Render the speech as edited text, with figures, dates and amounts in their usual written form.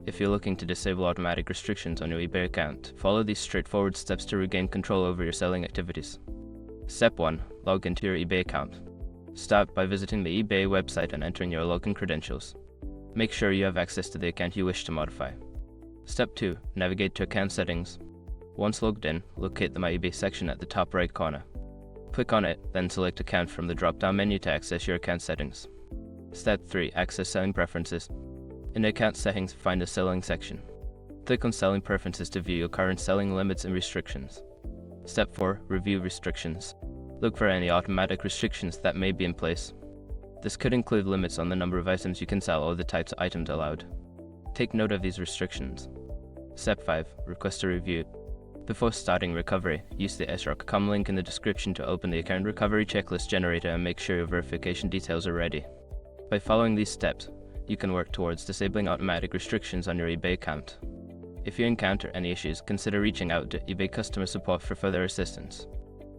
If you're looking to disable automatic restrictions on your eBay account, follow these straightforward steps to regain control over your selling activities. Step 1. Log into your eBay account. Start by visiting the eBay website and entering your login credentials. Make sure you have access to the account you wish to modify. Step 2. Navigate to Account Settings. Once logged in, locate the My eBay section at the top right corner. Click on it, then select Account from the drop-down menu to access your account settings. Step 3. Access Selling Preferences. In the Account Settings, find the Selling section. Click on Selling Preferences to view your current selling limits and restrictions. Step 4. Review Restrictions. Look for any automatic restrictions that may be in place. This could include limits on the number of items you can sell or the types of items allowed. Take note of these restrictions. Step 5. Request a review. Before starting recovery, use the srock.com link in the description to open the Account Recovery Checklist generator and make sure your verification details are ready. By following these steps, you can work towards disabling automatic restrictions on your eBay account. If you encounter any issues, consider reaching out to eBay customer support for further assistance.